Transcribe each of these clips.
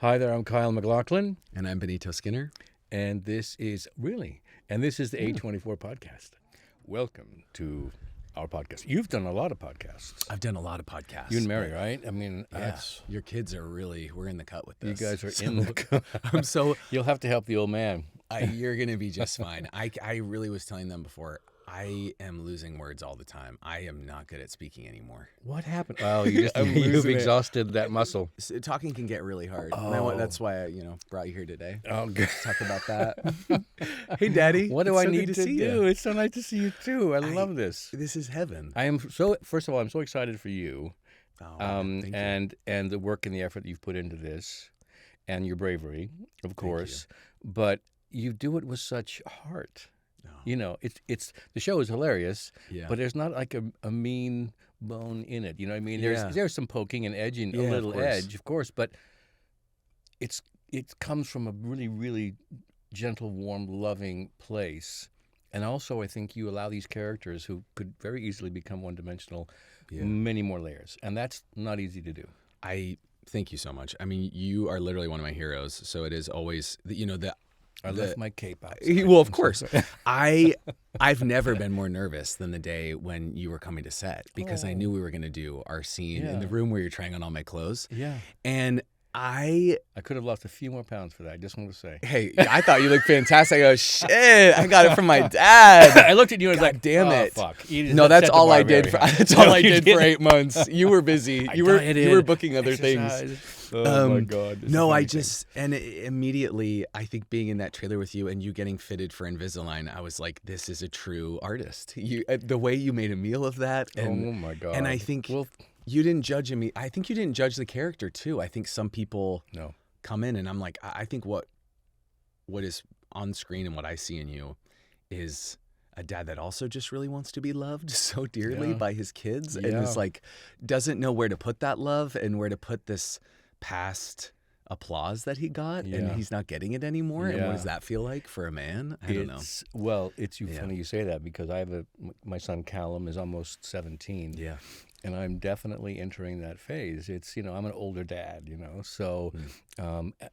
Hi there, I'm Kyle MacLachlan. And I'm Benito Skinner. And this is the A24 podcast. Welcome to our podcast. You've done a lot of podcasts. I've done a lot of podcasts. You and Mary, right? I mean, yes. Your kids are we're in the cut with this. You guys are in the cut. You'll have to help the old man. You're going to be just fine. I really was telling them before, I am losing words all the time. I am not good at speaking anymore. What happened? Oh, you've exhausted that muscle. Talking can get really hard. Oh. That's why I, brought you here today. Oh, good. Talk about that. Hey, Daddy. What do I so need good to see do? you. It's so nice to see you too. I love this. This is heaven. First of all, I'm so excited for you. Thank you. And the work and the effort that you've put into this and your bravery, of course. But you do it with such heart. No. It's the show is hilarious, Yeah. but there's not like a mean bone in it. You know what I mean? There's some poking and edging, a little edge, of course, but it comes from a really, really gentle, warm, loving place. And also, I think you allow these characters who could very easily become one-dimensional, many more layers, and that's not easy to do. I thank you so much. I mean, you are literally one of my heroes. So it is always, I left my cape out. Well, of course. I've never been more nervous than the day when you were coming to set because I knew we were going to do our scene in the room where you're trying on all my clothes. Yeah. And I could have lost a few more pounds for that. I just want to say. Hey, I thought you looked fantastic. I go, shit, I got it from my dad. I looked at you and was like, damn it. Fuck. No, that's all I did. That's all I did for 8 months. You were busy. You were booking other things. Oh my God. No, immediately, I think being in that trailer with you and you getting fitted for Invisalign, I was like, this is a true artist. The way you made a meal of that. And, oh my God. And I think you didn't judge me. I think you didn't judge the character too. I think some people come in and I'm like, I think what is on screen and what I see in you is a dad that also just really wants to be loved so dearly by his kids and is like, doesn't know where to put that love and where to put this past applause that he got and he's not getting it anymore. And what does that feel like for a man? I don't know. Well, it's funny you say that because my son Callum is almost 17. Yeah. And I'm definitely entering that phase. It's, I'm an older dad, so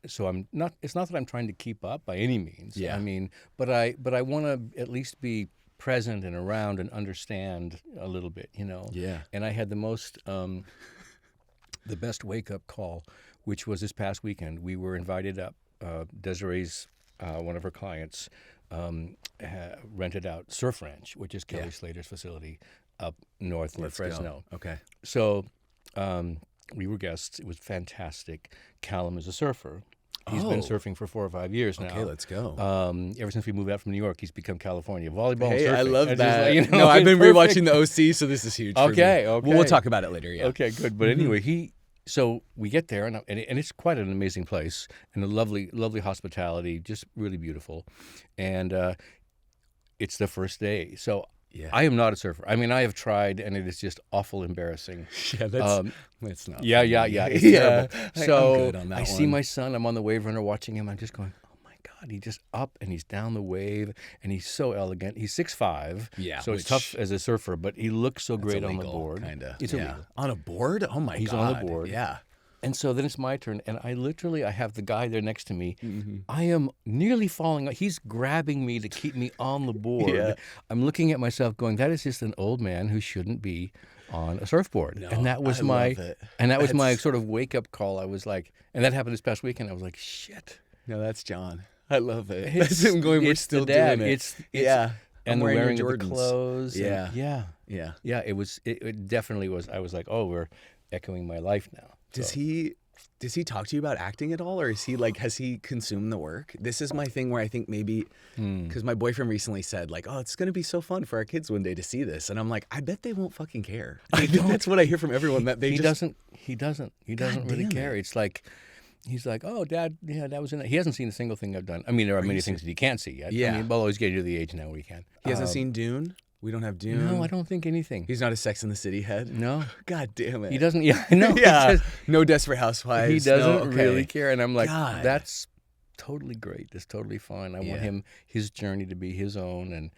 so I'm not, it's not that I'm trying to keep up by any means. Yeah. I mean, but I want to at least be present and around and understand a little bit, Yeah. And I had the best wake-up call, which was this past weekend. We were invited up. Desiree's, one of her clients, rented out Surf Ranch, which is Kelly Slater's facility up north near Fresno. Go. Okay. So we were guests. It was fantastic. Callum is a surfer. He's been surfing for 4 or 5 years now. Okay, let's go. Ever since we moved out from New York, he's become California. Volleyball and Hey, surfing. I love It's that. just like, no, I've been perfect. rewatching the OC, so this is huge for me. Okay. We'll talk about it later, yeah. Okay, good. But anyway, so we get there, and it's quite an amazing place, and a lovely, lovely hospitality, just really beautiful. And it's the first day. So I am not a surfer. I mean, I have tried, and it is just awful embarrassing. Yeah, that's not. Yeah. It's terrible. So I'm good on that I see my son. I'm on the wave runner watching him. I'm just going, oh my God, he's just up and he's down the wave, and he's so elegant. He's 6'5". Yeah, so it's tough as a surfer, but he looks so great on the board. Kinda. It's illegal. On a board? Oh my God. He's on the board. Yeah. And so then it's my turn, and I have the guy there next to me. I am nearly falling. He's grabbing me to keep me on the board. Yeah. I'm looking at myself going, that is just an old man who shouldn't be on a surfboard. No, and that was love it. my sort of wake-up call. I was like, and that happened this past weekend. I was like, shit. No, that's John. I love it. That's him going, we're it's still the dad. doing it. And I'm the wearing your of the Jordans. clothes. Yeah. Yeah, it definitely was. I was like, oh, we're echoing my life now. Does he talk to you about acting at all, or is he like, has he consumed the work? This is my thing where I think maybe, because my boyfriend recently said like, oh, it's going to be so fun for our kids one day to see this. And I'm like, I bet they won't fucking care. That's what I hear from everyone, that he doesn't really care. It's like, he's like, oh, Dad, that was in it. He hasn't seen a single thing I've done. I mean, there are many things that he can't see yet. Yeah. I mean, well, he's getting to the age now where he can. He hasn't seen Dune? We don't have Dune? No, I don't think anything. He's not a Sex in the City head? No. God damn it. He doesn't, I know. Yeah. No Desperate Housewives. He doesn't really care. And I'm like, God. That's totally great. That's totally fine. I want his journey to be his own. And,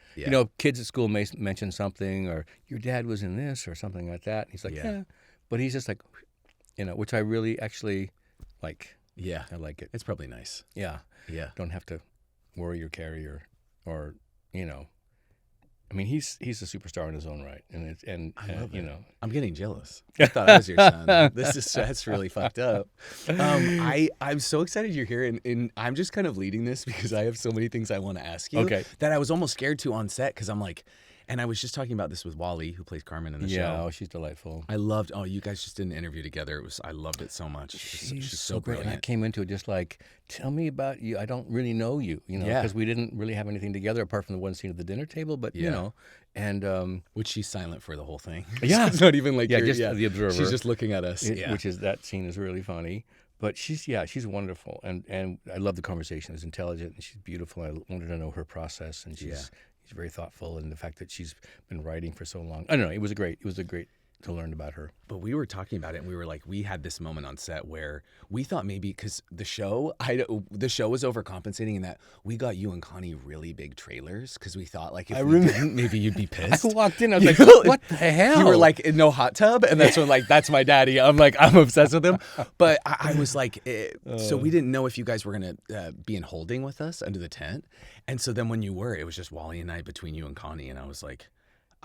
kids at school may mention something, or your dad was in this or something like that. And he's like, yeah. But he's just like, which I really actually like. Yeah. I like it. It's probably nice. Yeah. Yeah. Don't have to worry or carry or I mean, he's a superstar in his own right, and I love it. know. I'm getting jealous. I thought I was your son. That's really fucked up. I'm so excited you're here, and I'm just kind of leading this because I have so many things I want to ask you. Okay. That I was almost scared to on set because I'm like, and I was just talking about this with Wally, who plays Carmen in the show. Yeah, oh, she's delightful. I loved. Oh, you guys just did an interview together. I loved it so much. She's so great. And I came into it just like, tell me about you. I don't really know you, because we didn't really have anything together apart from the one scene at the dinner table. But and which she's silent for the whole thing. Yeah, it's not even like just the observer. She's just looking at us. That scene is really funny. But she's wonderful, and I love the conversation. It's intelligent and she's beautiful. I wanted to know her process, and she's very thoughtful, and the fact that she's been writing for so long. I don't know. It was great to learn about her. But we were talking about it, and we were like, we had this moment on set where we thought maybe because the show was overcompensating in that we got you and Connie really big trailers because we thought like if we didn't, maybe you'd be pissed. I walked in, I was like, what the hell? You were like, no hot tub, and that's when like that's my daddy. I'm like, I'm obsessed with him. But I was like, so we didn't know if you guys were gonna be in holding with us under the tent, and so then when you were, it was just Wally and I between you and Connie, and I was like,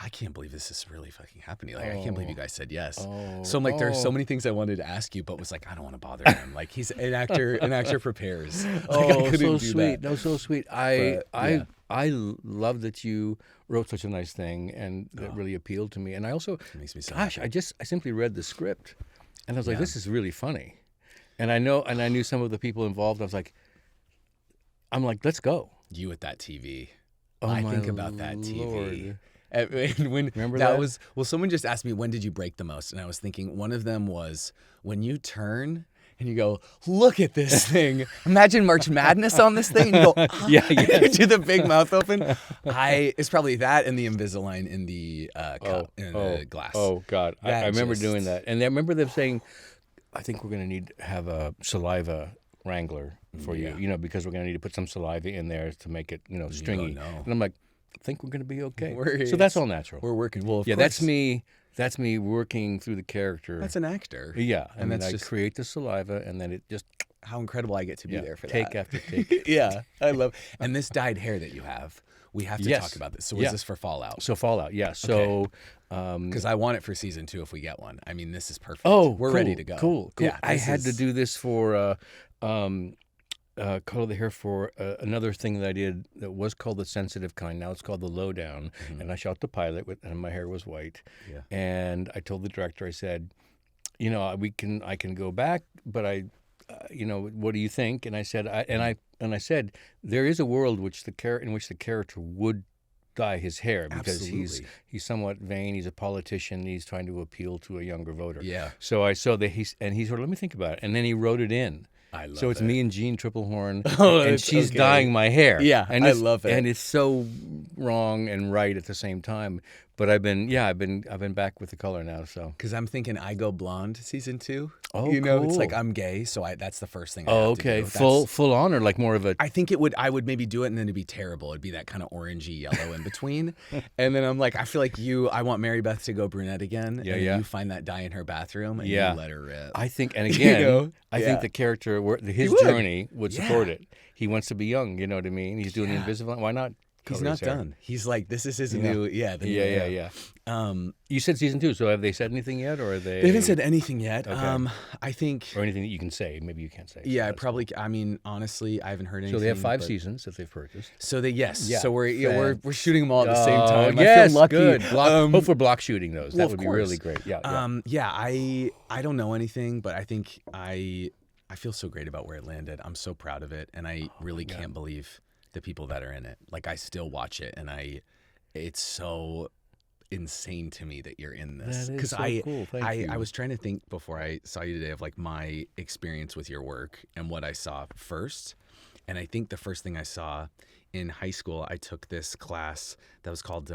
I can't believe this is really fucking happening. Like, I can't believe you guys said yes. So I'm like, there's so many things I wanted to ask you, but was like, I don't want to bother him. Like, he's an actor. An actor prepares. Like, so sweet. That was so sweet. I love that you wrote such a nice thing, and that really appealed to me. And I also, it makes me so happy. I simply read the script, and I was like, this is really funny. And I knew some of the people involved. I'm like, let's go. You at that TV. Oh, I think about that TV. Lord. When Remember that was someone just asked me when did you break the most, and I was thinking one of them was when you turn and you go, look at this thing. Imagine March Madness on this thing. And you go, do the big mouth open. It's probably that and the Invisalign in the cup in the glass. Oh God, I remember doing that, and I remember them saying, I think we're going to need to have a saliva wrangler for you, because we're going to need to put some saliva in there to make it, stringy. And I'm like, I think we're going to be okay. So that's all natural. We're working. Well, of course. That's me. That's me working through the character. That's an actor. Yeah, and then I create the saliva, and then it just. How incredible I get to be there for take that. After take. Yeah, I love. And this dyed hair that you have, we have to talk about this. So is this for Fallout? So Fallout, yeah. So. Because I want it for season 2 if we get one. I mean, this is perfect. Oh, we're ready to go. Cool. Yeah, I had to do this for. Color the hair for another thing that I did that was called the sensitive kind. Now it's called the lowdown. And I shot the pilot and my hair was white. Yeah. And I told the director, I said, I can go back, but what do you think? And I said, I said, there is a world in which the character would dye his hair because he's somewhat vain. He's a politician. He's trying to appeal to a younger voter. Yeah. So I saw that he sort of let me think about it, and then he wrote it in. I love so it's it. Me and Jean Triplehorn, and she's dyeing my hair. Yeah, and I love it. And it's so wrong and right at the same time. But I've been back with the color now. So because I'm thinking I go blonde season 2. Oh, cool. It's like I'm gay, so that's the first thing. I have okay, to do. Full on, or like more of a. I think I would maybe do it, and then it'd be terrible. It'd be that kind of orangey yellow in between, and then I'm like, I feel like I want Mary Beth to go brunette again. Yeah, and you find that dye in her bathroom, and you let her rip. I think, and again, I think the character, his journey would support it. He wants to be young. You know what I mean? He's doing the Invisalign. Why not? He's not done. He's like, this is his new, Yeah. You said season 2, so have they said anything yet, or are they? They haven't said anything yet. Okay. I think, or anything that you can say. Maybe you can't say. Yeah, I probably. I mean, honestly, I haven't heard anything. So they have 5 seasons that they've purchased. So Yeah. So we're shooting them all at the same time. Yes, I feel lucky. Good. Hope for block shooting those. That would be really great. Yeah. I don't know anything, but I think I feel so great about where it landed. I'm so proud of it, and I really can't believe the people that are in it. Like, I still watch it, and it's so insane to me that you're in this. Because cool. I was trying to think before I saw you today of like my experience with your work and what I saw first. And I think the first thing I saw in high school, I took this class that was called,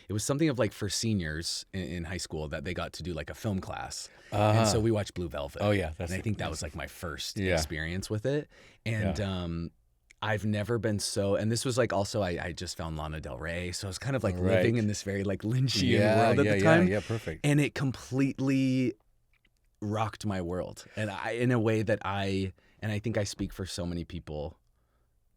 it was something of like for seniors in high school that they got to do like a film class. And so we watched Blue Velvet. Oh yeah. And I think that was like my first experience with it. And, I've never been so, and this was like also I just found Lana Del Rey, so I was kind of like living in this very like Lynchian world at the time. Yeah, perfect. And it completely rocked my world, and in a way that I And I think I speak for so many people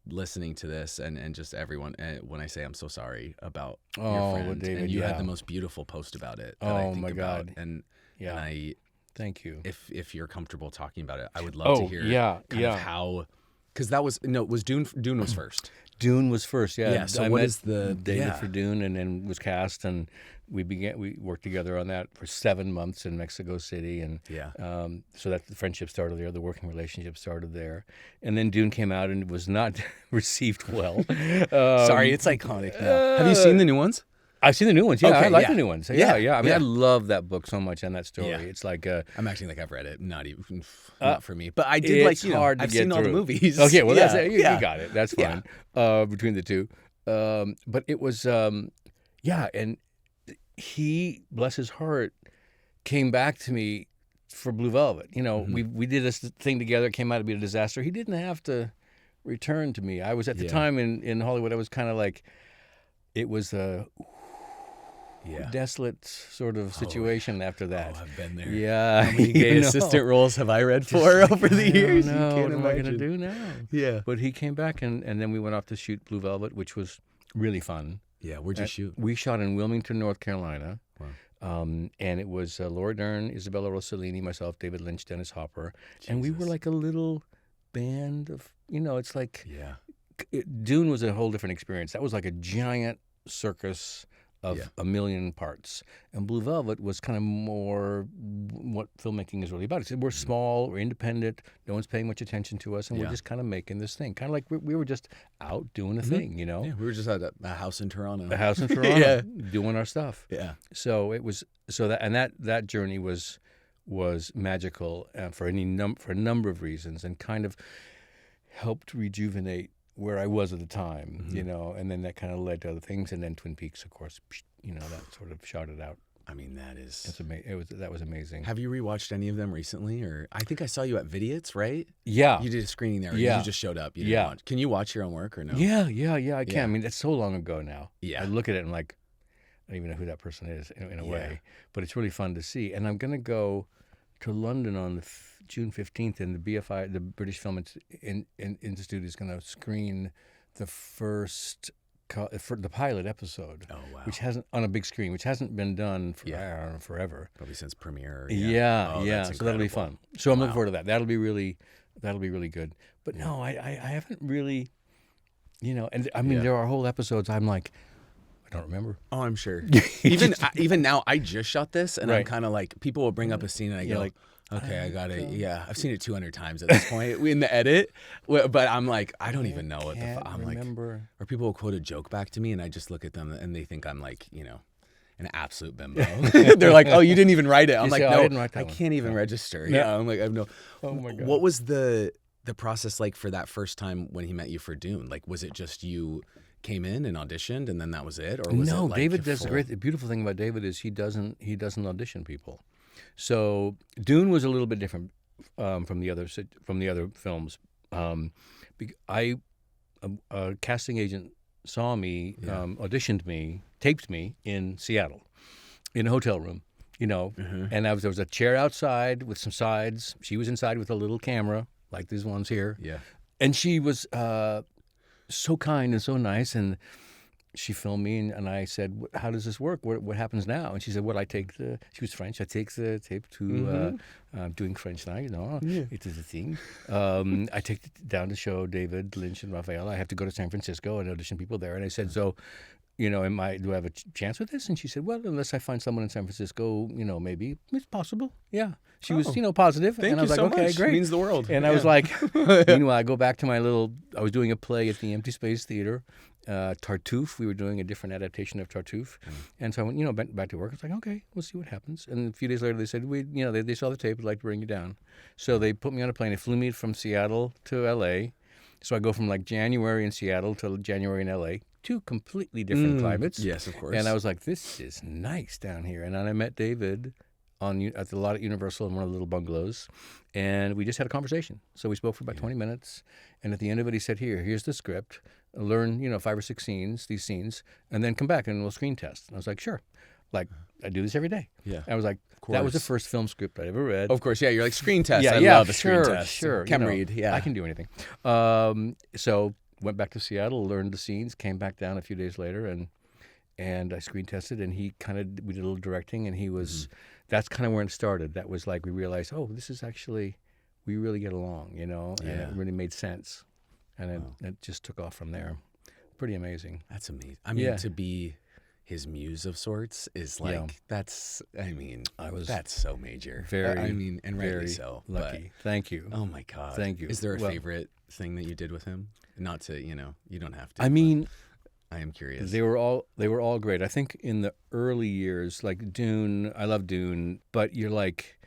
listening to this and just everyone when I say I'm so sorry about your friend. David, and you had the most beautiful post about it. That I think my about. God. And I thank you. If you're comfortable talking about it, I would love to hear kind of how, because that was Dune was first. Dune was first, yeah. Yeah. So what is the David for Dune, and then was cast, and we worked together on that for 7 months in Mexico City, and so that the friendship started there, the working relationship started there, and then Dune came out and it was not received well. Sorry, it's iconic now. Have you seen the new ones? I've seen the new ones. Yeah, okay, I like the new ones. Yeah. I mean, I love that book so much and that story. Yeah. It's like I'm acting like I've read it. Not for me, but I did like. Hard to I've get seen through. all the movies. Okay, well that's you got it. That's fine. Between the two, but it was and he, bless his heart, came back to me for Blue Velvet. You know, we did this thing together. It came out to be a disaster. He didn't have to return to me. I was at the time in Hollywood. I was kind of like, it was a desolate sort of situation after that. Oh, I've been there. Yeah. How many gay assistant roles have I read for over the years? I don't know. What am I going to do now? Yeah. But he came back, and then we went off to shoot Blue Velvet, which was really fun. Yeah, where'd you shoot? We shot in Wilmington, North Carolina. Wow. And it was Laura Dern, Isabella Rossellini, myself, David Lynch, Dennis Hopper. Jesus. And we were like a little band of, it's like... Yeah. Dune was a whole different experience. That was like a giant circus of a million parts. And Blue Velvet was kind of more what filmmaking is really about. We're small, we're independent, no one's paying much attention to us, and we're just kind of making this thing. Kind of like we were just out doing a thing, Yeah, we were just at a house in Toronto. A house in Toronto, doing our stuff. Yeah. So it was, that journey was magical for a number of reasons, and kind of helped rejuvenate where I was at the time, and then that kind of led to other things, and then Twin Peaks, of course, that sort of shouted out. I mean, that was amazing. Have you rewatched any of them recently? Or I think I saw you at Vidiots, right? Yeah. You did a screening there. Yeah. You just showed up. You didn't watch. Can you watch your own work or no? Yeah, I can. I mean, that's so long ago now. Yeah. I look at it and like, I don't even know who that person is in a way, but it's really fun to see. And I'm going to go to London on June 15th, and the BFI, the British Film Institute, is going to screen the first for the pilot episode, which hasn't on a big screen, which hasn't been done for I don't know, forever. Probably since premiere. So that'll be fun. So I'm looking forward to that. That'll be really good. But no, I haven't really, and I mean there are whole episodes I'm like, I don't remember. Oh, I'm sure. Even now, I just shot this, and I'm kind of like, people will bring up a scene, and I go like, okay, I got it. Yeah, I've seen it 200 times at this point in the edit, but I'm like, I don't even know what the fuck. I'm remember. Like, or people will quote a joke back to me, and I just look at them, and they think I'm like, an absolute bimbo. They're like, oh, you didn't even write it. I'm like, no, I can't even register. Yeah, I'm like, I have no. Oh my God. What was the process like for that first time when he met you for Dune? Like, was it just you came in and auditioned, and then that was it, or was it like David does the beautiful thing about David is he doesn't audition people. So Dune was a little bit different from the other films. A casting agent saw me, auditioned me, taped me in Seattle, in a hotel room, and there was a chair outside with some sides. She was inside with a little camera like these ones here. Yeah, and she was so kind and so nice, and she filmed me, and I said, how does this work? What happens now? And she said, she was French, I take the tape to, I'm doing French now, it is a thing. I take it down to show David Lynch and Raphael. I have to go to San Francisco and audition people there. And I said, so, do I have a chance with this? And she said, well, unless I find someone in San Francisco, maybe it's possible. Yeah. She was, positive. Thank and I was you like, so okay, much. great. It means the world. And I was like, meanwhile, I go back to I was doing a play at the Empty Space Theater, Tartuffe. We were doing a different adaptation of Tartuffe. And so I went, back to work. I was like, okay, we'll see what happens. And a few days later, they said, they saw the tape, would like to bring you down. So they put me on a plane. They flew me from Seattle to L.A. So I go from like January in Seattle to January in L.A., two completely different climates. Yes, of course. And I was like, this is nice down here. And then I met David at the lot at Universal in one of the little bungalows, and we just had a conversation. So we spoke for about 20 minutes, and at the end of it, he said, here's the script. Learn, 5 or 6 scenes, these scenes, and then come back and we'll screen test. And I was like, sure. like I do this every day. Yeah. I was like, that was the first film script I ever read. Of course, yeah. You're like screen test. Yeah, I love a screen test. Sure. Can read. Yeah. I can do anything. So went back to Seattle, learned the scenes, came back down a few days later, and I screen tested, and we did a little directing, and he was. That's kind of where it started. That was like we realized, oh, this is actually, we really get along, and it really made sense, and it just took off from there. Pretty amazing. That's amazing. I mean, to be his muse of sorts is like that's so major. Very, and rightly so. Lucky. Thank you. Oh my God. Thank you. Is there a favorite thing that you did with him? Not to, you don't have to. I mean, I am curious. They were all great. I think in the early years, like Dune, I love Dune, but you're like,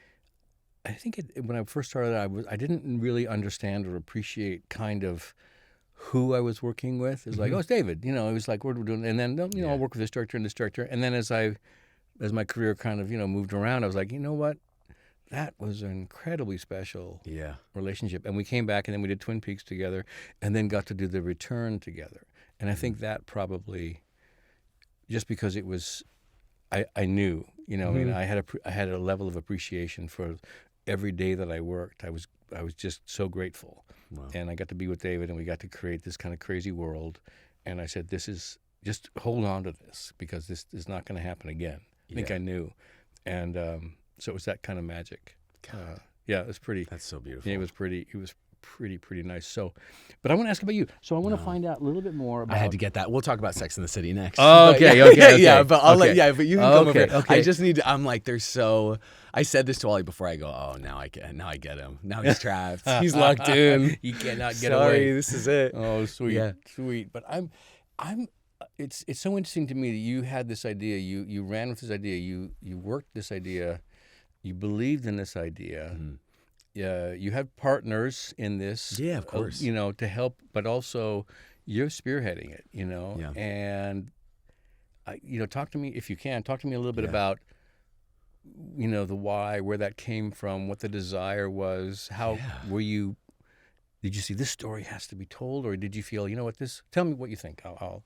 I think when I first started, I didn't really understand or appreciate kind of who I was working with. It was like, oh, it's David. It was like, what are we doing? And then, I'll work with this director and this director. And then as my career kind of, moved around, I was like, you know what? That was an incredibly special relationship. And we came back and then we did Twin Peaks together and then got to do The Return together. And I think that probably, just because it was, I knew, I mean, I had a level of appreciation for every day that I worked. I was just so grateful. Wow. And I got to be with David and we got to create this kind of crazy world. And I said, just hold on to this because this is not going to happen again. I think I knew. And so it was that kind of magic. It was pretty. That's so beautiful. Yeah, it was pretty nice. So, but I want to ask about you. So I want to find out a little bit more about. I had to get that. We'll talk about Sex and the City next. Oh, okay. Yeah, but I'll let. Yeah, but you can come over. Okay. I just need to. I'm like, I said this to Wally before I go. Oh, now I get him. Now he's trapped. He's locked in. You cannot get away. Sorry, this is it. Oh, sweet. But It's so interesting to me that you had this idea. You ran with this idea. You worked this idea. You believed in this idea. Mm-hmm. You had partners in this. Yeah, of course. To help, but also you're spearheading it. Yeah. And talk to me if you can. Talk to me a little bit about the why, where that came from, what the desire was. How were you? Did you see this story has to be told, or did you feel, tell me what you think. I'll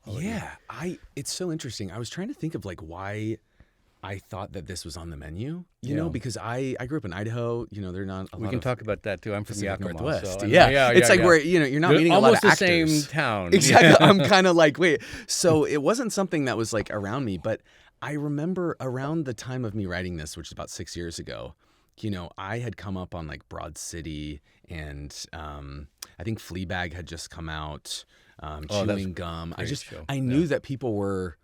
It's so interesting. I was trying to think of like why I thought that this was on the menu, you know, because I grew up in Idaho, they're not we can talk about that too. I'm from the Northwest. So it's like where, you're not meeting a lot of actors. Almost the same town. Exactly. I'm kind of like, wait, so it wasn't something that was like around me, but I remember around the time of me writing this, which is about 6 years ago, I had come up on like Broad City and I think Fleabag had just come out, Chewing Gum. I knew that people were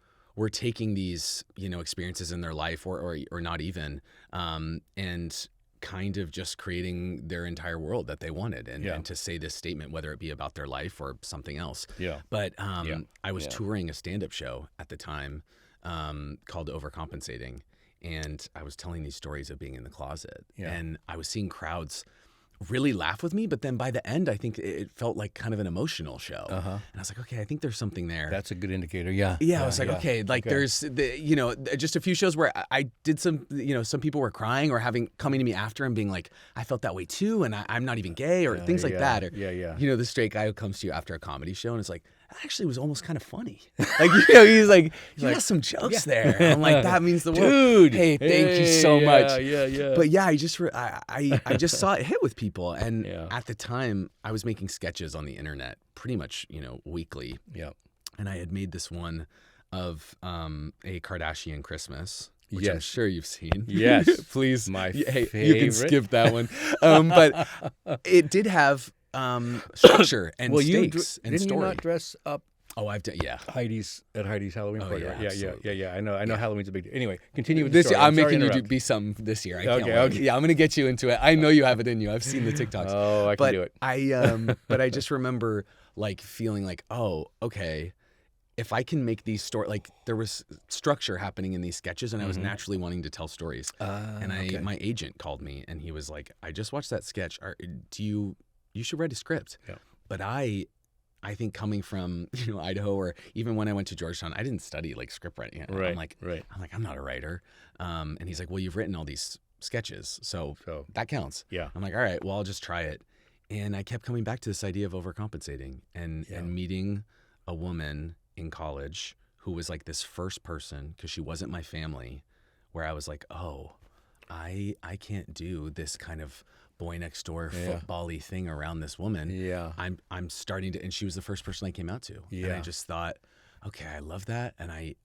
taking these, experiences in their life or not even, and kind of just creating their entire world that they wanted and to say this statement, whether it be about their life or something else. Yeah. But I was touring a stand-up show at the time called Overcompensating. And I was telling these stories of being in the closet. Yeah. And I was seeing crowds really laugh with me. But then by the end, I think it felt like kind of an emotional show. Uh-huh. And I was like, okay, I think there's something there. That's a good indicator. Yeah. Yeah. I was like, okay, there's, just a few shows where I did some, some people were crying or coming to me after and being like, I felt that way too. And I'm not even gay or things like that. Or, the straight guy who comes to you after a comedy show and is like, actually was almost kind of funny. Like, he's like, you got some jokes there. I'm like, that means the world. Dude. Hey, thank you so much. Yeah. But I just saw it hit with people. And at the time I was making sketches on the internet pretty much, weekly. Yeah. And I had made this one of a Kardashian Christmas, which I'm sure you've seen. Yes. Please. My favorite. You can skip that one. But it did have structure and stakes and didn't story. You not dress up? Oh, I've done, Heidi's Halloween party. Yeah, right? Yeah. I know Halloween's a big deal. Anyway, continue with the this story. year. I'm making you be something this year. I can't wait. Okay. Yeah, I'm gonna get you into it. I know you have it in you. I've seen the TikToks. Oh, I can do it. But I just remember like feeling like, oh, okay, if I can make these stories, like there was structure happening in these sketches, and I was naturally wanting to tell stories. My agent called me, and he was like, I just watched that sketch. You should write a script. Yeah. But I think coming from Idaho, or even when I went to Georgetown, I didn't study like script writing. Right. I'm like, I'm not a writer. And he's like, well, you've written all these sketches, so that counts. Yeah. I'm like, all right, well, I'll just try it. And I kept coming back to this idea of overcompensating and meeting a woman in college who was like this first person, because she wasn't my family, where I was like, oh, I can't do this kind of boy next door football-y thing around this woman. Yeah. I'm starting to, and she was the first person I came out to. Yeah. And I just thought, okay, I love that. And I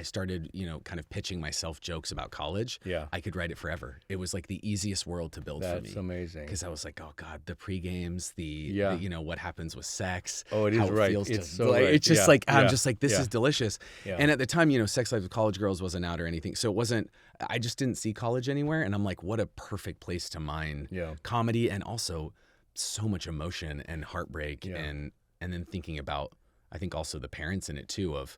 started, kind of pitching myself jokes about college. Yeah. I could write it forever. It was like the easiest world to build for me. That's amazing. Because I was like, oh God, the pre-games, the what happens with sex. Oh, it is how right. It feels it's to, so like, right. It's just I'm just like, this is delicious. Yeah. And at the time, Sex Life with College Girls wasn't out or anything. So it wasn't, I just didn't see college anywhere. And I'm like, what a perfect place to mine comedy, and also so much emotion and heartbreak. And then thinking about, I think also the parents in it too, of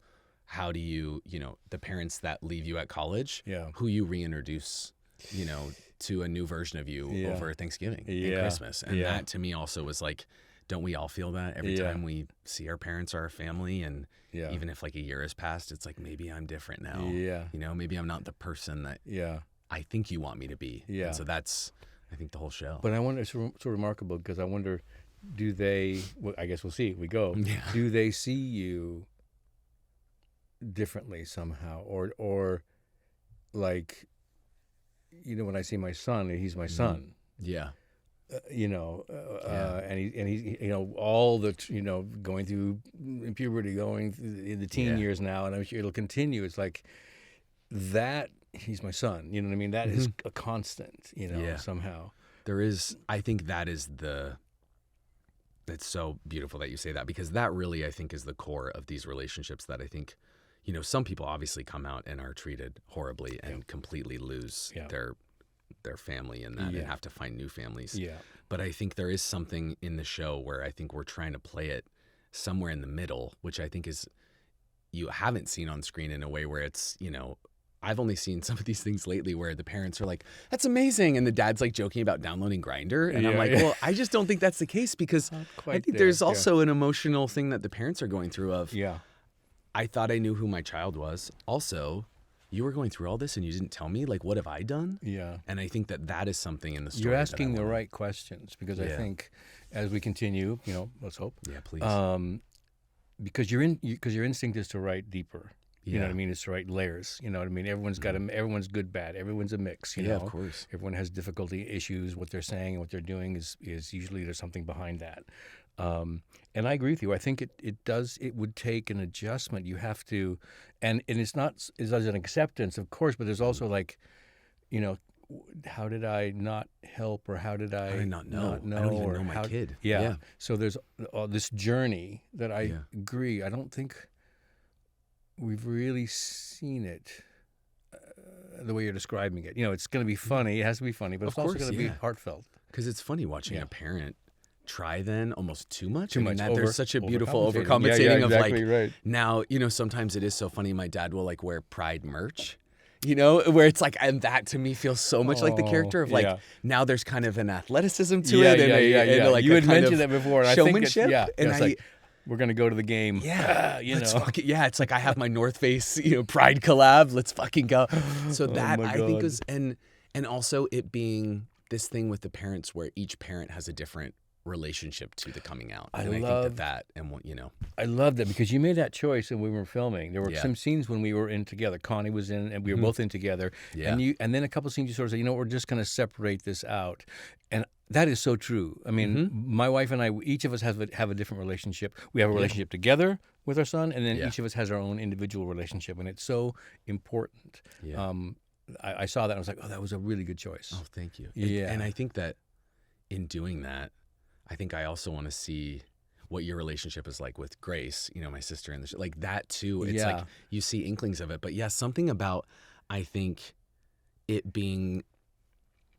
how do you, the parents that leave you at college, who you reintroduce, to a new version of you over Thanksgiving and Christmas. And that to me also was like, don't we all feel that every time we see our parents or our family? And even if like a year has passed, it's like, maybe I'm different now. Maybe I'm not the person that I think you want me to be. And so that's, I think, the whole show. But I wonder, it's so remarkable, because I wonder, do they, well, I guess we'll see, we go, do they see you differently somehow, or like, when I see my son, he's my son, and he all the going through puberty, going through the teen years now, and I'm sure it'll continue. It's like that, he's my son, you know what I mean? That is a constant, somehow. There is, I think that is it's so beautiful that you say that, because that really, I think, is the core of these relationships that I think, some people obviously come out and are treated horribly and completely lose their family in that and have to find new families. But I think there is something in the show where I think we're trying to play it somewhere in the middle, which I think is, you haven't seen on screen in a way where it's, I've only seen some of these things lately where the parents are like, that's amazing. And the dad's like joking about downloading Grindr. And I'm like, well, I just don't think that's the case, because I think there's also an emotional thing that the parents are going through of, I thought I knew who my child was. Also, you were going through all this and you didn't tell me. Like, what have I done? And I think that is something in the story. You're asking the right questions, because I think as we continue, let's hope. Yeah, please. Because your instinct is to write deeper. You know what I mean? It's to write layers. You know what I mean? Everyone's got everyone's good, bad. Everyone's a mix. You know? Of course. Everyone has difficulty, issues. What they're saying and what they're doing is usually there's something behind that. And I agree with you. I think it would take an adjustment. You have to, and it's an acceptance, of course, but there's also like, how did I not help, or how did I not know? I don't even know my kid. Yeah. So there's this journey that I agree. I don't think we've really seen it the way you're describing it. It's going to be funny. It has to be funny, but it's also going to be heartfelt. Because it's funny watching a parent try then almost too much. There's such a beautiful overcompensating of like, right. Now, sometimes it is so funny. My dad will like wear Pride merch, where it's like, and that to me feels so much like the character of like, now there's kind of an athleticism to it. And like you had mentioned that before. And showmanship. I think it's like, we're going to go to the game. Let's fucking, it's like I have my North Face, Pride collab. Let's fucking go. So that I think is, and also it being this thing with the parents where each parent has a different relationship to the coming out. I think that and what I love that, because you made that choice and we were filming. There were some scenes when we were in together. Connie was in, and we were both in together. And then a couple scenes you sort of say, we're just going to separate this out, and that is so true. I mean, my wife and I, each of us have a different relationship. We have a relationship together with our son, and then each of us has our own individual relationship, and it's so important. I saw that and I was like, oh, that was a really good choice. Oh, thank you. Yeah. And I think that in doing that, I think I also want to see what your relationship is like with Grace, my sister, and like that too. It's like you see inklings of it, but something about, I think, it being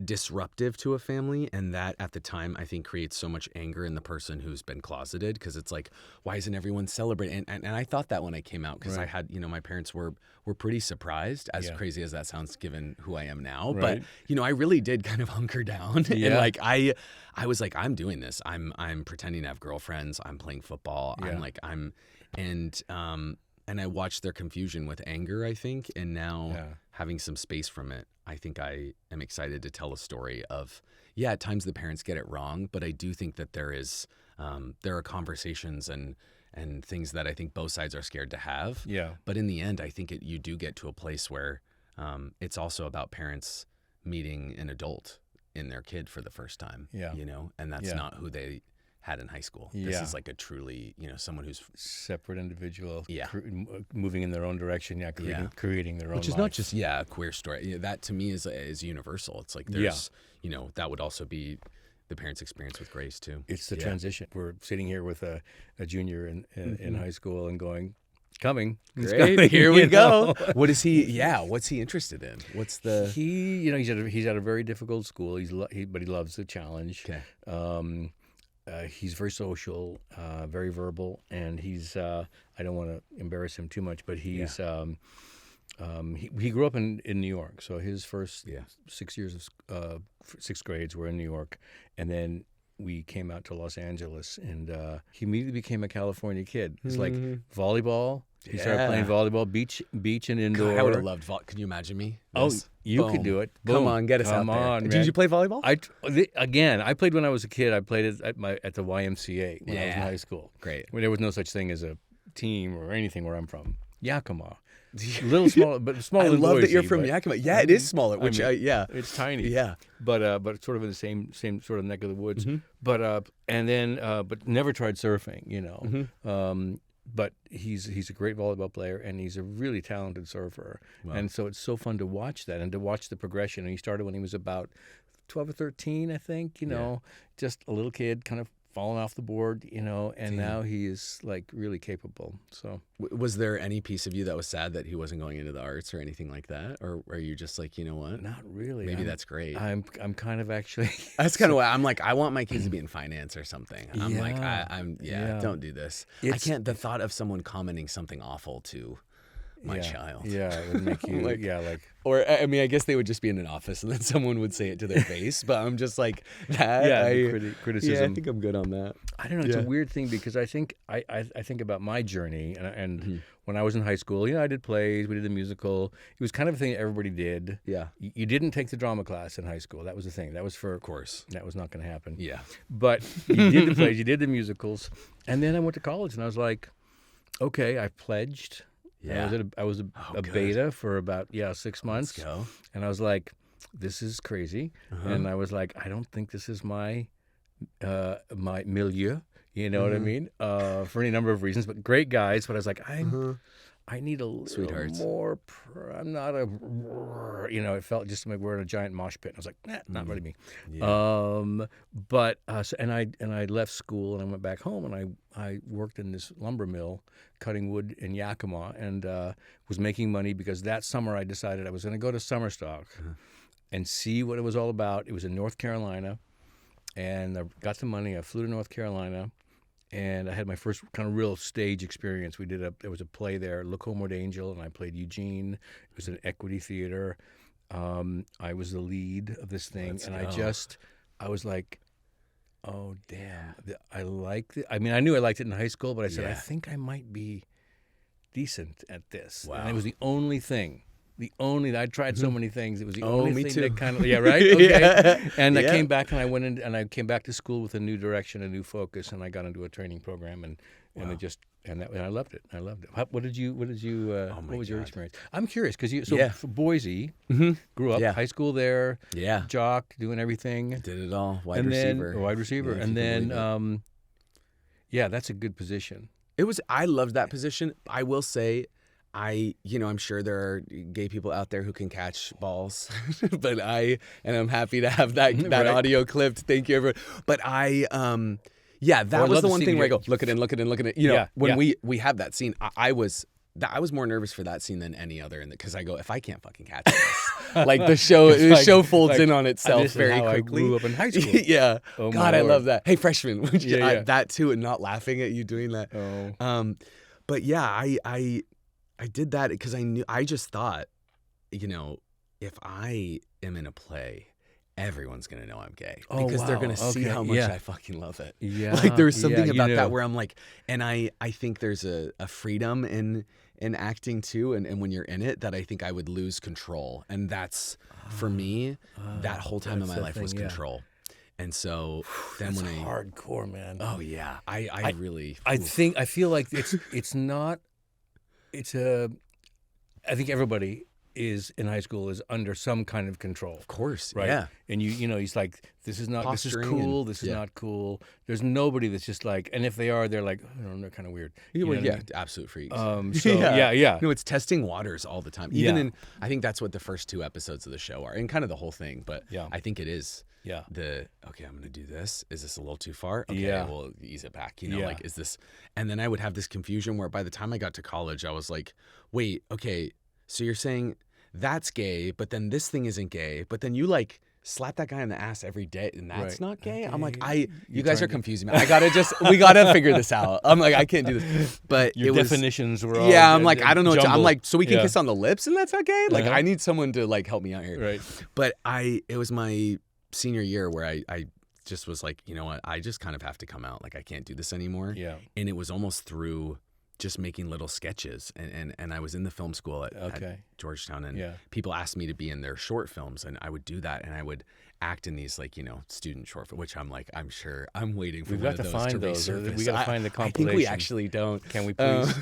disruptive to a family, and that at the time I think creates so much anger in the person who's been closeted, because it's like, why isn't everyone celebrating? And I thought that when I came out, because I had, my parents were pretty surprised, as crazy as that sounds given who I am now. But I really did kind of hunker down and like I was like, I'm doing this. I'm pretending to have girlfriends. I'm playing football. And I watched their confusion with anger, I think, and now having some space from it, I think I am excited to tell a story of, at times the parents get it wrong, but I do think that there are conversations and and things that I think both sides are scared to have. Yeah. But in the end, I think you do get to a place where it's also about parents meeting an adult in their kid for the first time. Yeah. You know, and that's not who they had in high school. Yeah. This is like a truly, you know, someone who's separate individual, yeah, moving in their own direction, creating their own which is life. not just a queer story. That to me is universal. It's like there's you know, that would also be the parents' experience with Grace too. It's the transition. We're sitting here with a junior in high school and going, coming. Great. Here we go. What is he? Yeah. What's he interested in? What's the? He's at a very difficult school. But he loves the challenge. Okay. He's very social, very verbal, and he's. I don't want to embarrass him too much, but he's. He grew up in New York, so his first 6 years of sixth grades were in New York, and then we came out to Los Angeles, and he immediately became a California kid. It's like volleyball. He started playing volleyball, beach and indoor. God, I would have loved volleyball. Can you imagine me? This? Oh, you could do it. Boom. Come on, get us out there. On, Did you play volleyball? I played when I was a kid. I played it at the YMCA when I was in high school. Great. When there was no such thing as a team or anything where I'm from. Yakima. A little smaller, but smaller. I than love Boise, that you're from Yakima. Yeah, it is smaller. Which, it's tiny. Yeah, but sort of in the same sort of neck of the woods. Mm-hmm. But never tried surfing. You know. Mm-hmm. But he's a great volleyball player, and he's a really talented surfer. Wow. And so it's so fun to watch that and to watch the progression. And he started when he was about 12 or 13, I think. You know, just a little kid, kind of falling off the board, you know, and now he is like really capable. So was there any piece of you that was sad that he wasn't going into the arts or anything like that, or are you just like, you know what, not really, maybe that's great? I'm kind of actually that's kind of why I'm like, I want my kids to be in finance or something. I'm like, don't do this. I can't. The thought of someone commenting something awful to my child, it would make you or I mean, I guess they would just be in an office and then someone would say it to their face, but I'm just like that. Criticism. Yeah, I think I'm good on that. I don't know. It's a weird thing because I think I think about my journey and when I was in high school, you know, I did plays, we did the musical. It was kind of a thing that everybody did. Yeah. You didn't take the drama class in high school. That was the thing. That was for, of course, that was not going to happen. Yeah. But you did the plays, you did the musicals, and then I went to college and I was like, okay, I pledged. Yeah. I was a beta for about 6 months. Let's go. And I was like, this is crazy. And I was like, I don't think this is my milieu. You know what I mean? For any number of reasons, but great guys. But I was like, I need a little more. I'm not a, you know, it felt just like we're in a giant mosh pit. And I was like, not really me. Yeah. And I left school and I went back home and I worked in this lumber mill cutting wood in Yakima and was making money because that summer I decided I was going to go to summer stock and see what it was all about. It was in North Carolina, and I got the money. I flew to North Carolina. And I had my first kind of real stage experience. There was a play there, Look Homeward Angel, and I played Eugene. It was an equity theater. I was the lead of this thing, I was like, oh damn, I like it. I mean, I knew I liked it in high school, but I said I think I might be decent at this. Wow. And it was the only thing. I'd tried so many things. It was the only thing that kind of right. Okay. And I came back and I went in and I came back to school with a new direction, a new focus, and I got into a training program and I loved it. What was your experience? I'm curious because Boise, grew up, high school there, jock, doing everything, did it all, wide receiver, and then that's a good position. I loved that position. I will say, I'm sure there are gay people out there who can catch balls, but I'm happy to have that audio clipped. Thank you, everyone. But that was the one thing where I go, look at it. You know, when we have that scene, I was more nervous for that scene than any other, because I go, if I can't fucking catch this, like the show folds in on itself very quickly. I grew up in high school. Yeah. Oh, God, I love that. Hey, freshman, that too, and not laughing at you doing that. Oh. But yeah, I did that because I just thought, you know, if I am in a play, everyone's going to know I'm gay because they're going to see how much I fucking love it. Yeah. Like there's something about that where I'm like, and I think there's a freedom in acting too. And when you're in it, that I think I would lose control. And that's, for me, that whole time in my life was control. And so then That's hardcore, man. Oh yeah. I feel like it's not, I think everybody is in high school is under some kind of control. Of course. Right. Yeah. And he's like, this is Posturing cool. This is not cool. There's nobody that's just like, and if they are, they're like, they're kind of weird. Absolute freaks. No, it's testing waters all the time. Even I think that's what the first 2 episodes of the show are, and kind of the whole thing. But I think it is. Yeah. Okay, I'm going to do this. Is this a little too far? Okay, we'll ease it back. Like, is this? And then I would have this confusion where by the time I got to college, I was like, wait, okay, so you're saying that's gay, but then this thing isn't gay, but then you like slap that guy in the ass every day and that's not gay? I'm like, you guys are confusing me. We gotta figure this out. I'm like, I can't do this. But your definitions were all I'm like, I don't know. I'm like, so we can kiss on the lips and that's okay? Like, I need someone to like help me out here. Right. But it was my senior year where I just was like, you know what? I just kind of have to come out. Like, I can't do this anymore. Yeah. And it was almost through just making little sketches, and I was in the film school at Georgetown, and people asked me to be in their short films, and I would do that, and I would act in these like student short films, which I'm like, I'm sure I'm waiting for. We've got to find those. We got to find the compilation. I think we actually don't. Can we please?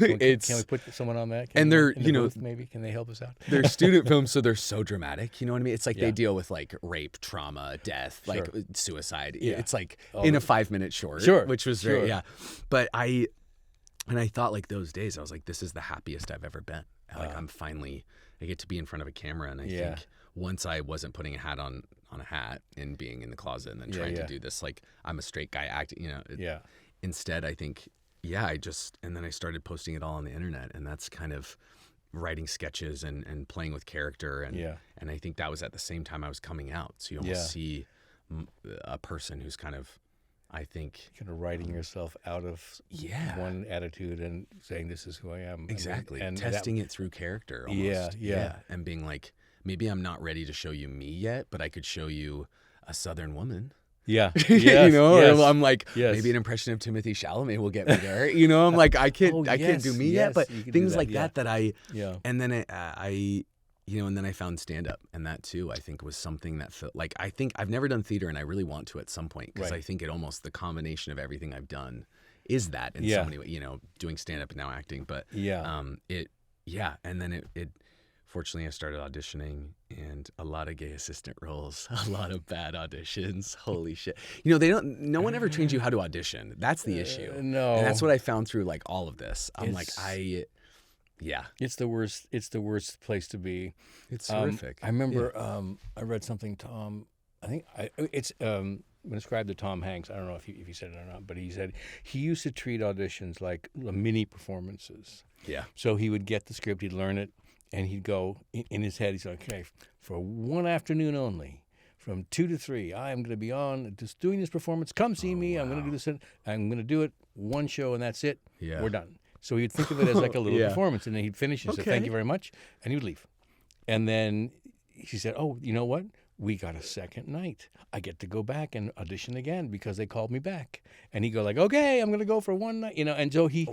Can we put someone on that? And they're booth, maybe can they help us out? They're student films, so they're so dramatic. You know what I mean? It's like they deal with like rape, trauma, death, like suicide. It's like in a 5-minute short, which was very But And I thought like those days, I was like, this is the happiest I've ever been. Like I get to be in front of a camera. And I think once I wasn't putting a hat on a hat and being in the closet and then trying to do this, like I'm a straight guy acting, instead I think, and then I started posting it all on the internet, and that's kind of writing sketches and playing with character. And I think that was at the same time I was coming out. So you almost see a person who's kind of, I think, kind of writing yourself out of one attitude and saying, this is who I am. Exactly. And testing it through character almost. Yeah. And being like, maybe I'm not ready to show you me yet, but I could show you a Southern woman. Yeah. Yes, I'm like, maybe an impression of Timothée Chalamet will get me there. I'm like, I can't do me yet, but things like that and then and then I found stand-up, and that too, I think, was something that felt like, I think I've never done theater, and I really want to at some point, because I think it almost, the combination of everything I've done is that in so many ways, doing stand-up and now acting, but and then it fortunately I started auditioning, and a lot of gay assistant roles, a lot of bad auditions, holy shit. No one ever trains you how to audition. That's the issue. No. And that's what I found through like all of this. I'm like, it's the worst. It's the worst place to be. It's horrific. I remember I read something. Tom, I think it's ascribed to Tom Hanks. I don't know if he said it or not, but he said he used to treat auditions like mini performances. Yeah. So he would get the script, he'd learn it, and he'd go in his head. He's like, okay, for one afternoon only, from 2 to 3, I am going to be on just doing this performance. Come see me. Wow. I'm going to do this. I'm going to do it one show, and that's it. Yeah. We're done. So he'd think of it as like a little performance, and then he'd finish and say, thank you very much, and he would leave. And then she said, oh, you know what? We got a second night. I get to go back and audition again because they called me back. And he'd go like, okay, I'm going to go for one night, and so he,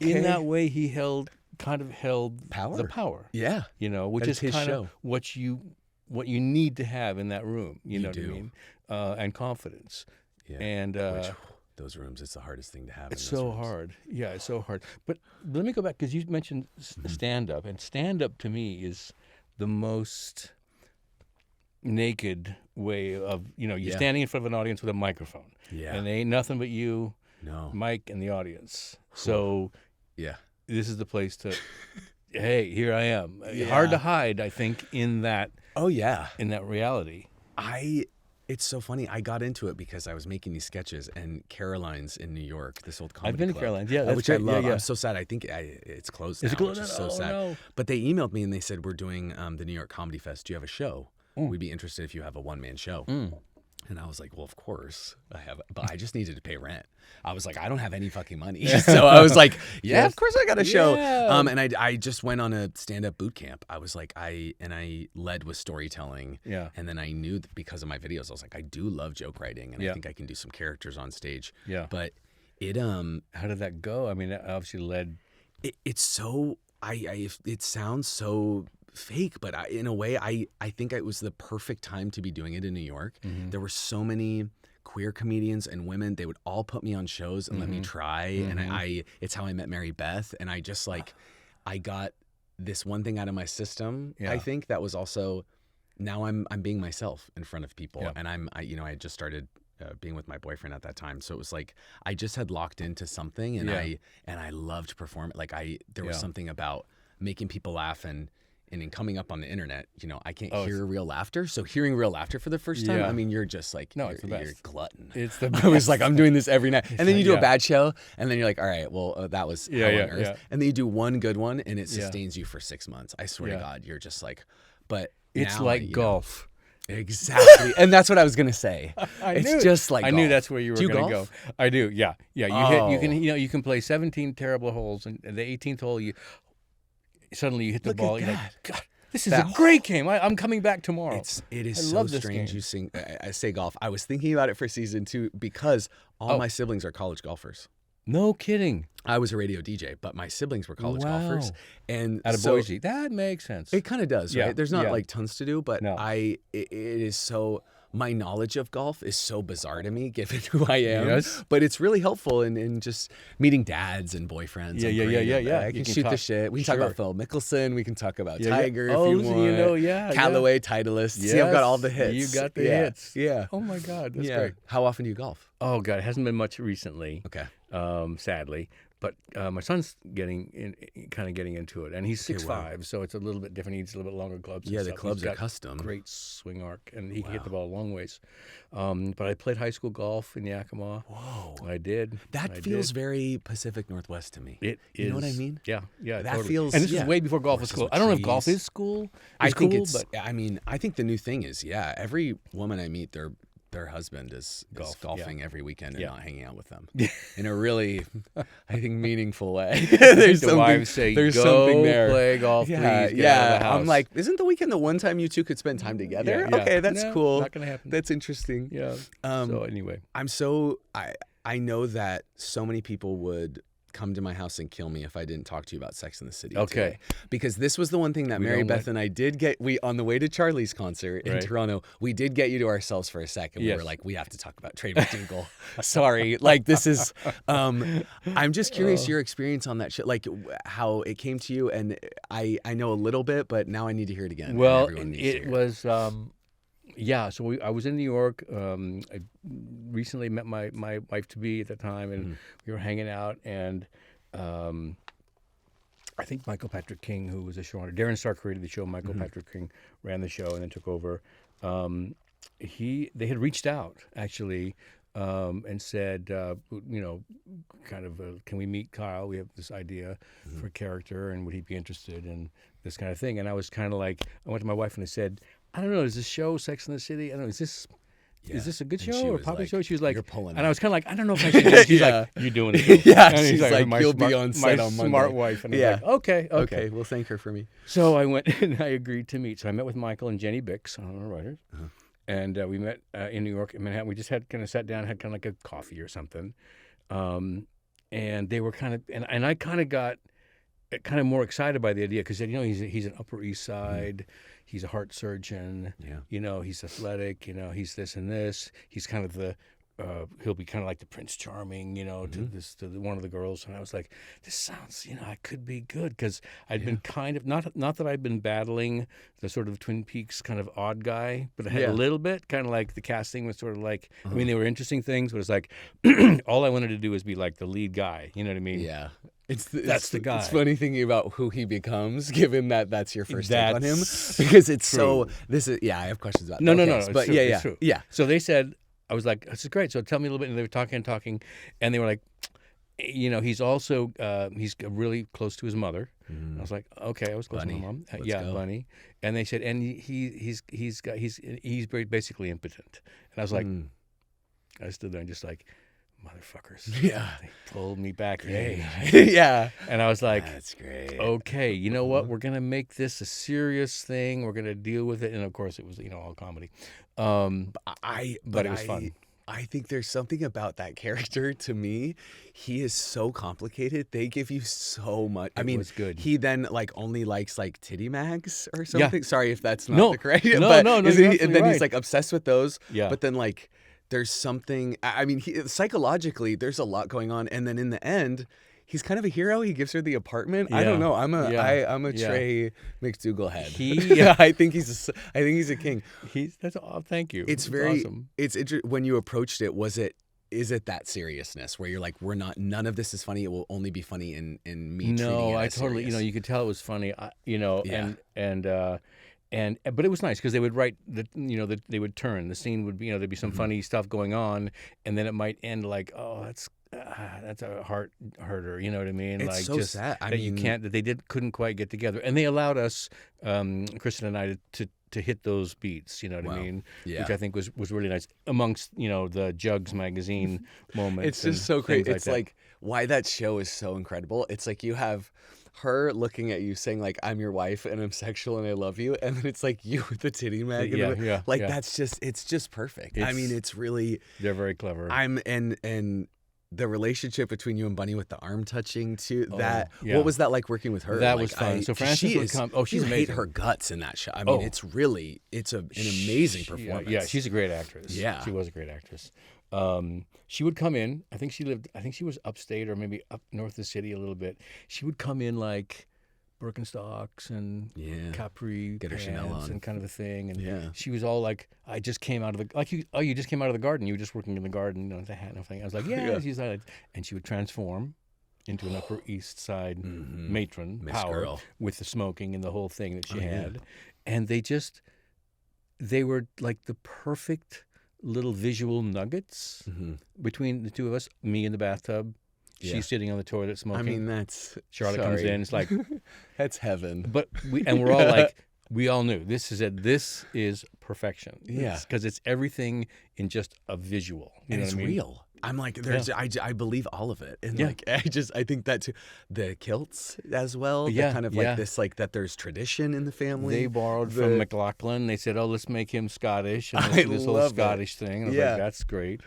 in that way, he held power. The power. Yeah. Which is kind of what you need to have in that room, you know what I mean? And confidence. Yeah. And those rooms, it's the hardest thing to have. It's so hard. Yeah, it's so hard. But let me go back, because you mentioned stand-up, and stand-up to me is the most naked way of, you're standing in front of an audience with a microphone. Yeah. And there ain't nothing but you, Mike, and the audience. So this is the place to, hey, here I am. Yeah. Hard to hide, I think, in that. Oh, yeah. In that reality. It's so funny. I got into it because I was making these sketches, and Caroline's in New York, this old comedy club. I've been to Caroline's, which I love. Yeah. I'm so sad. I think it's closed now, which is so sad. No. But they emailed me and they said, we're doing the New York Comedy Fest. Do you have a show? We'd be interested if you have a one-man show. And I was like, well, of course I have, but I just needed to pay rent. I was like, I don't have any fucking money. So I was like, of course I got a show. And I just went on a stand-up boot camp. I was like, I led with storytelling. Yeah. And then I knew that because of my videos, I was like, I do love joke writing, and I think I can do some characters on stage. Yeah. But how did that go? I mean, it obviously led. It's so, it sounds so fake, but in a way, I think it was the perfect time to be doing it in New York. There were so many queer comedians and women, they would all put me on shows and let me try. And it's how I met Mary Beth. And I just like, I got this one thing out of my system. I think that was also, now I'm being myself in front of people. And I had just started being with my boyfriend at that time. So it was like, I just had locked into something and I loved performing. Like there was something about making people laugh and in coming up on the internet, I can't hear real laughter. So hearing real laughter for the first time, I mean, you're just like, it's the best. You're a glutton. It's the best. I was like, I'm doing this every night. And then you do a bad show and then you're like, all right, well, that was hell on earth. Yeah. And then you do one good one and it sustains you for 6 months. I swear to God, you're just like, but it's now, like golf. Exactly. And that's what I was going to say. It's just like I knew that's where you were going to go. I do. Yeah. Yeah. You can play 17 terrible holes and the 18th hole, suddenly you hit the ball. You're like, God, this is a great game. I'm coming back tomorrow. It is so strange you say golf. I was thinking about it for season 2 because all my siblings are college golfers. No kidding. I was a radio DJ, but my siblings were college golfers. And out of Boise. That makes sense. It kind of does, right? There's not like tons to do, but no. it is so... My knowledge of golf is so bizarre to me, given who I am. Yes. But it's really helpful in just meeting dads and boyfriends. Yeah. I can shoot the shit. We can talk about Phil Mickelson. We can talk about Tiger if you want. Callaway, Titleist. Yes. See, I've got all the hits. You got the hits. Yeah. Oh, my God. That's great. How often do you golf? Oh, God. It hasn't been much recently. Okay. Sadly. But my son's getting into it, and he's 6'5", so it's a little bit different. He needs a little bit longer clubs. Yeah, the clubs are custom. Great swing arc, and he can hit the ball a long ways. But I played high school golf in Yakima. Whoa, I did. That feels very Pacific Northwest to me. It is. You know what I mean? Yeah. That totally. feels. And this was way before golf was cool. I don't know if golf is cool. I think it's. I mean, I think the new thing is, every woman I meet, their husband is golfing every weekend and not hanging out with them in a really, I think, meaningful way. There's the wives say, there's go something there. Play golf, please. Get out of the house. I'm like, isn't the weekend the one time you two could spend time together? Yeah. Okay, that's cool. Not gonna happen. That's interesting. Yeah. So anyway, I know that so many people would come to my house and kill me if I didn't talk to you about Sex in the City. Okay. Today. Because this was the one thing that Mary Beth and I did get. On the way to Charlie's concert in Toronto, we did get you to ourselves for a second. We were like, we have to talk about Trey McDougal. Sorry. Like, this is, I'm just curious your experience on that shit, like how it came to you. And I know a little bit, but now I need to hear it again. Well, it was, so I was in New York. I recently met my wife-to-be at the time, and we were hanging out. And I think Michael Patrick King, who was a showrunner, Darren Star created the show. Michael Patrick King ran the show and then took over. They had reached out actually and said, can we meet Kyle? We have this idea for a character, and would he be interested in this kind of thing? And I was kind of like, I went to my wife and I said, I don't know, is this show Sex in the City? I don't know, is this a good show or a popular show? She was like, you're pulling and I was kind of like, I don't know if I should do it. She's like, you're doing it. And she's like you'll be on set on Monday. My smart wife. And I was like, okay. Well, thank her for me. So I went and I agreed to meet. So I met with Michael and Jenny Bix, one of our writers. And we met in New York, in Manhattan. We just had kind of sat down, had kind of like a coffee or something. And they were kind of, and I kind of got kind of more excited by the idea because he's an Upper East Side. He's a heart surgeon. Yeah. He's athletic. He's this and this. He's kind of the he'll be kind of like the Prince Charming, to one of the girls. And I was like, this sounds, I could be good because I'd been kind of not that I'd been battling the sort of Twin Peaks kind of odd guy, but I had a little bit kind of like the casting was sort of like, I mean, they were interesting things, but it's like all I wanted to do was be like the lead guy. You know what I mean? Yeah. That's the guy. It's funny thinking about who he becomes, given that that's your first take on him, because it's true. I have questions about. No, but true. It's true. Yeah. So they said, I was like, this is great. So tell me a little bit. And they were talking, and they were like, he's also he's really close to his mother. I was like, okay, I was close to my mom. Bunny. And they said, and he's basically impotent. And I was like, I stood there and just like, motherfuckers. Yeah. They pulled me back. Hey. Yeah. And I was like, that's great. Okay, you know what? We're going to make this a serious thing. We're going to deal with it. And of course, it was, all comedy. But it was fun. I think there's something about that character to me. He is so complicated. They give you so much. I mean, was good. He then only likes titty mags or something. Yeah. Sorry if that's not the correct. No, but no, and then right. he's obsessed with those. Yeah. But then there's something. I mean, psychologically, there's a lot going on, and then in the end, he's kind of a hero. He gives her the apartment. Yeah. I don't know. I'm a Trey McDougal head. I think he's a king. Thank you. It's very awesome. It's when you approached it. Is it that seriousness where you're like, none of this is funny. It will only be funny in me. No, I totally. Serious. You could tell it was funny. But it was nice because they would write they would turn. The scene would be, there'd be some funny stuff going on, and then it might end like, oh, that's a heart hurter. You know what I mean? It's like so just sad. They couldn't quite get together, and they allowed us, Kristen and I, to hit those beats. You know what I mean? Yeah. Which I think was really nice amongst the Jugs magazine moments. It's just so great. It's like why that show is so incredible. It's like you have her looking at you saying like, I'm your wife and I'm sexual and I love you, and then it's like you with the titty mag. That's just perfect. I mean, it's really, they're very clever. And the relationship between you and Bunny with the arm touching too. What was that like working with her? That was fun. So Frances would come. Oh, she's amazing. Hate her guts in that show. I mean, it's an amazing performance. Yeah, she's a great actress. Yeah, she was a great actress. She would come in. I think she was upstate or maybe up north of the city a little bit. She would come in like Birkenstocks and capri get her pants Chanel on and kind of a thing. And she was all like, I just came out of you just came out of the garden. You were just working in the garden, the hat and everything. I was like, She's like, and she would transform into an Upper East Side matron, Miss power, Girl, with the smoking and the whole thing that she had. And they were like the perfect little visual nuggets between the two of us, me in the bathtub. She's sitting on the toilet smoking. I mean, Charlotte comes in. It's like that's heaven. But we're all like, we all knew this is perfection. Yeah, because it's everything in just a visual. And it's real. I'm like, I believe all of it, and I think that too. The kilts as well. Yeah, kind of like this, like that. There's tradition in the family. They borrowed from MacLachlan. They said, "Oh, let's make him Scottish." And this whole Scottish thing. And I was like, that's great.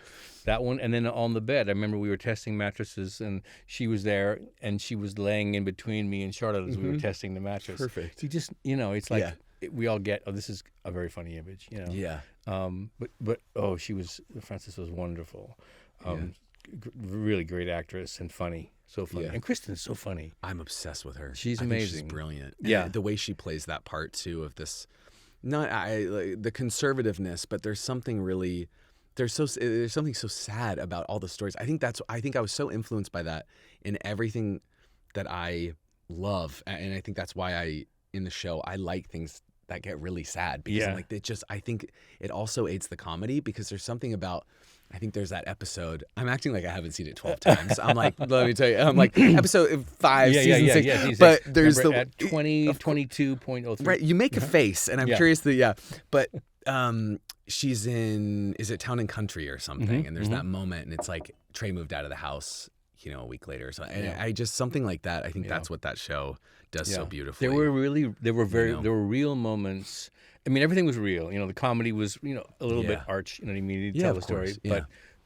That one, and then on the bed, I remember we were testing mattresses, and she was there, and she was laying in between me and Charlotte as we were testing the mattress. Perfect. You just, it's like we all get, this is a very funny image, Yeah. But Frances was wonderful. Really great actress and funny, so funny. And Kristen is so funny. I'm obsessed with her. She's amazing. She's brilliant. Yeah, and the way she plays that part too of this, the conservativeness, but there's something really. There's something so sad about all the stories. I think I was so influenced by that in everything that I love, and I think that's why in the show I like things that get really sad because I'm like I think it also aids the comedy because there's something about. I think there's that episode. I'm acting like I haven't seen it 12 times. I'm like, let me tell you. I'm like episode 5, season 6. Yeah, but there's remember at 22.03. Right, you make a face, and I'm curious but. She's in, is it Town and Country or something? And there's that moment, and it's like Trey moved out of the house, a week later. So and I just something like that. I think that's what that show does so beautifully. There were real moments. I mean, everything was real. The comedy was a little bit arch. You know what I mean? You tell the story,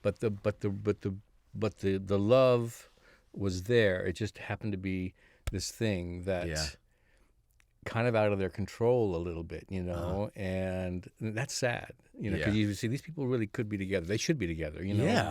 but the love was there. It just happened to be this thing that. Kind of out of their control a little bit, and that's sad, because you see these people really could be together. They should be together,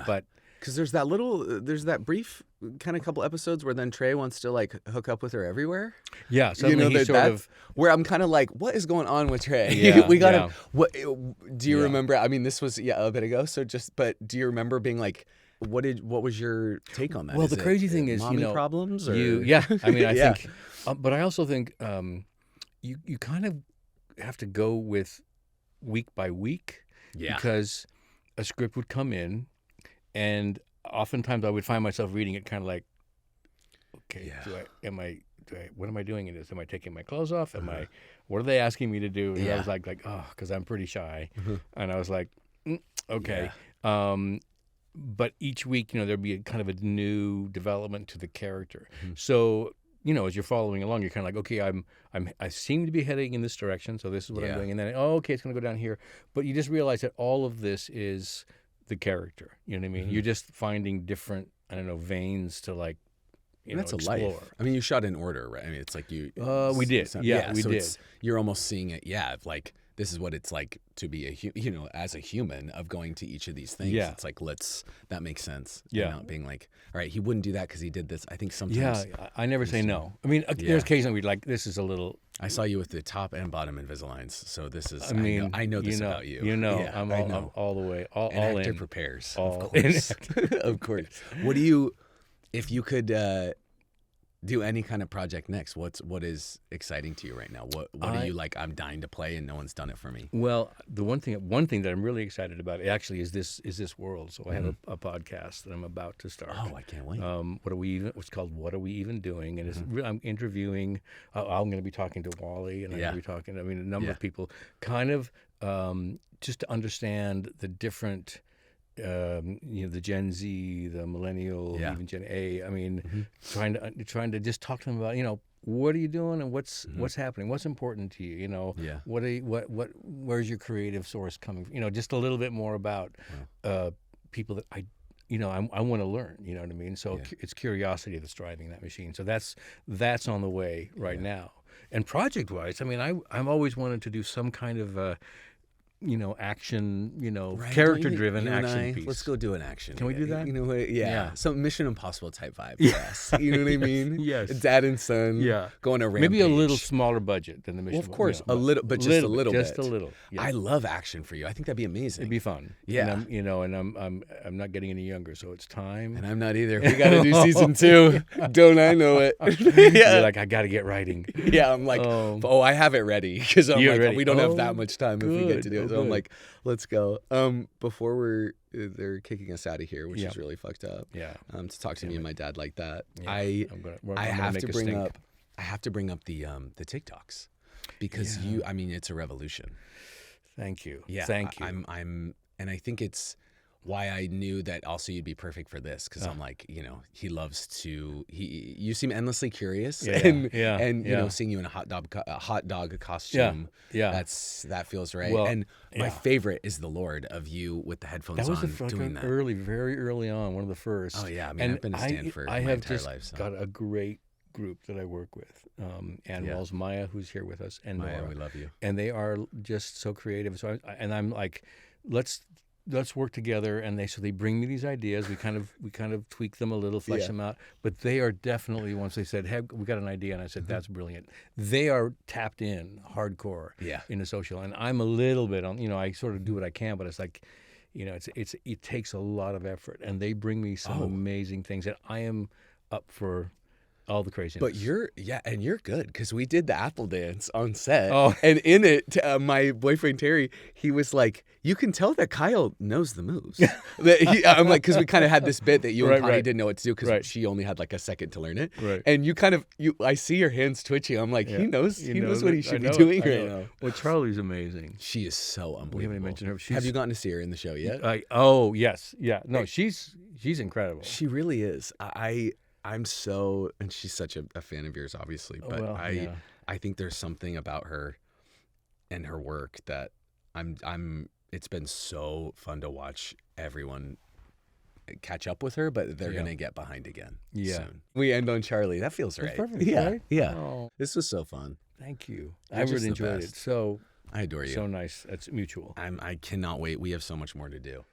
but because there's that brief kind of couple episodes where then Trey wants to like hook up with her everywhere. Yeah, suddenly he sort of where I'm kind of like, what is going on with Trey? We gotta. What do you remember? I mean, this was a bit ago. So but do you remember being like? What was your take on that? Well, the crazy thing is, mommy problems. Or? I mean, I think, but I also think. You kind of have to go with week by week because a script would come in, and oftentimes I would find myself reading it kind of like, okay, what am I doing in this? Am I taking my clothes off? What are they asking me to do? And I was like, because I'm pretty shy, and I was like, okay. But each week, there'd be a kind of a new development to the character. So. As you're following along, you're kind of like, okay, I seem to be heading in this direction, so this is what I'm doing, and then okay, it's going to go down here. But you just realize that all of this is the character. You know what I mean? You're just finding different, veins to like, that's explore. A life. I mean, you shot in order, right? I mean, it's like you. We did. We did. You're almost seeing it. Like this is what it's like to be as a human, of going to each of these things. Yeah. It's like, that makes sense. Yeah. And not being like, all right, he wouldn't do that because he did this. I think sometimes. Yeah, I never say no. I mean, there's occasionally we'd like, this is a little. I saw you with the top and bottom Invisaligns, so this is. I know this about you. You know, yeah, I'm all the way, all An actor in. prepares, All of course. Of course. What do you, if you could do any kind of project next, what is exciting to you right now? What are you like? I'm dying to play, and no one's done it for me. Well, the one thing that I'm really excited about actually is this world. So I have a podcast that I'm about to start. Oh, I can't wait. What's called What Are We Even Doing? And it's I'm interviewing. I'm going to be talking to Wally, and I'm going to be talking. I mean, a number of people, kind of just to understand the different. The Gen Z, the millennial, even Gen A. I mean, trying to just talk to them about, what are you doing and what's happening, what's important to you, where's your creative source coming from? Just a little bit more about people that I want to learn. You know what I mean? So it's curiosity that's driving that machine. So that's on the way right now. And project wise, I mean, I've always wanted to do some kind of action, right. character-driven action piece. Let's go do an action. Can we do that? You know what? Yeah. Some Mission Impossible type vibe. Yes. You know what I mean? Yes. Dad and son. Yeah. Going to rampage. Maybe a little smaller budget than the Mission. Well, of course, a little, but just a little bit. Yes. I love action for you. I think that'd be amazing. It'd be fun. Yeah. And I'm not getting any younger, so it's time. And I'm not either. We got to do season 2. Don't I know it? You're like, I got to get writing. Yeah. I'm like, I have it ready because I'm like, we don't have that much time if we get to do it. So I'm like, let's go. Before they're kicking us out of here, which is really fucked up. Yeah. To talk to me and my dad like that. Yeah. I have to bring up the TikToks because it's a revolution. Thank you. Yeah. Thank you. And I think it's why I knew that also you'd be perfect for this because I'm like, he loves to. You seem endlessly curious, and seeing you in a hot dog costume. Yeah. That feels right. Well, and my favorite is the Lord of you with the headphones on. That was doing that very early on, one of the first. Oh yeah, I mean, I've been a stand for my entire life. So. Got a great group that I work with. Ann Wells, Maya, who's here with us, and Maya, Nora. we love you. And they are just so creative. So I'm like, let's work together. And they bring me these ideas. We kind of tweak them a little, flesh them out. But they are definitely, once they said, hey, we got an idea, and I said, that's brilliant. They are tapped in hardcore in the social. And I'm a little bit on, I sort of do what I can, but it's like, it takes a lot of effort. And they bring me some amazing things that I am up for. All the craziness. But you're good because we did the Apple dance on set. And in it, my boyfriend Terry, he was like, you can tell that Kyle knows the moves. I'm like, because we kind of had this bit that you and Connie didn't know what to do because she only had like a second to learn it. Right. And I see your hands twitching. I'm like, he knows what he should be doing right now. Well, Charlie's amazing. She is so unbelievable. We haven't mentioned her. Have you gotten to see her in the show yet? Yes. Yeah. No, she's incredible. She really is. I'm so, and she's such a fan of yours, obviously, but I think there's something about her and her work that it's been so fun to watch everyone catch up with her, but they're going to get behind again soon. We end on Charlie. That feels right. That's perfect, right? Yeah. Oh. This was so fun. Thank you. I really enjoyed it. So I adore you. So nice. It's mutual. I cannot wait. We have so much more to do.